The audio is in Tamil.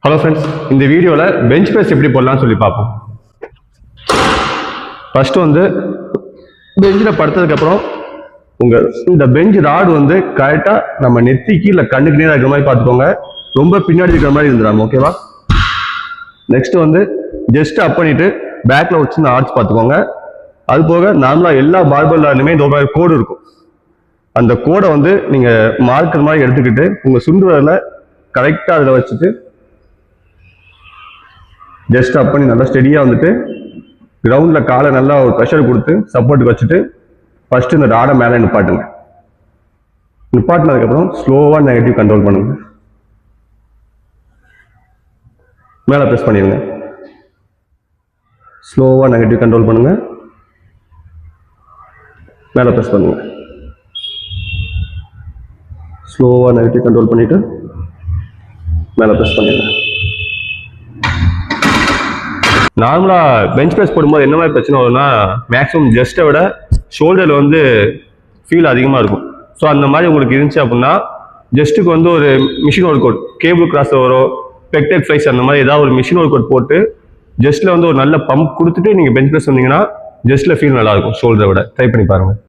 ஹலோ ஃப்ரெண்ட்ஸ், இந்த வீடியோவில் பெஞ்ச் ப்ரெஸ் எப்படி போடலாம்னு சொல்லி பார்ப்போம். ஃபர்ஸ்ட் வந்து பெஞ்சில் படுத்ததுக்கப்புறம் உங்கள் இந்த பெஞ்ச் ராடு வந்து கரெக்டாக நம்ம நெத்திக்கு இல்லை கண்ணுக்கு நேராக இருக்கிற மாதிரி பார்த்துக்கோங்க. ரொம்ப பின்னாடி இருக்கிற மாதிரி இருந்துடாம, ஓகேவா? நெக்ஸ்ட் வந்து ஜஸ்ட் அப் பண்ணிட்டு பேக்கில் ஒரு சின்ன ஆர்ச் பார்த்துக்கோங்க. அது போக நார்மலாக எல்லா பார்பர்லாலுமே இந்த மாதிரி கோடு இருக்கும். அந்த கோடை வந்து நீங்கள் மார்க்கர் மாதிரி எடுத்துக்கிட்டு உங்கள் சுண்டு வரல கரெக்டாக அதில் வச்சுட்டு ஜஸ்ட் அப் பண்ணி நல்லா ஸ்டெடியாக வந்துட்டு கிரவுண்டில் காலை நல்லா ஒரு ப்ரெஷர் கொடுத்து சப்போர்ட்டுக்கு வச்சுட்டு ஃபஸ்ட்டு இந்த ராடை மேலே நிப்பாட்டுங்க. நிப்பாட்டினதுக்கப்புறம் ஸ்லோவாக நெகட்டிவ் கண்ட்ரோல் பண்ணுங்க. மேலே ப்ரெஸ் பண்ணிடுங்க. ஸ்லோவாக நெகட்டிவ் கண்ட்ரோல் பண்ணுங்க. மேலே ப்ரெஸ் பண்ணுங்க. ஸ்லோவாக நெகட்டிவ் கண்ட்ரோல் பண்ணிவிட்டு மேலே ப்ரெஸ் பண்ணிடுங்க. நார்மலாக பெஞ்ச் ப்ரெஸ் போடும்போது என்ன மாதிரி பிரச்சனை வரும்னா, மேக்ஸிமம் ஜஸ்ட்டை விட ஷோல்டரில் வந்து ஃபீல் அதிகமாக இருக்கும். ஸோ அந்த மாதிரி உங்களுக்கு இருந்துச்சு அப்படின்னா ஜஸ்ட்டுக்கு வந்து ஒரு machine work out, cable cross ஓவரோ பெக்டெக் ஃப்ளைஸ் அந்த மாதிரி ஏதாவது ஒரு மிஷின் ஒர்க் அவுட் போட்டு ஜஸ்ட்டில் வந்து ஒரு நல்ல பம்ப் கொடுத்துட்டு நீங்கள் பெஞ்ச் ப்ரெஸ் வந்தீங்கன்னா ஜஸ்ட்டில் ஃபீல் நல்லாயிருக்கும் ஷோல்டரை விட. ட்ரை பண்ணி பாருங்கள்.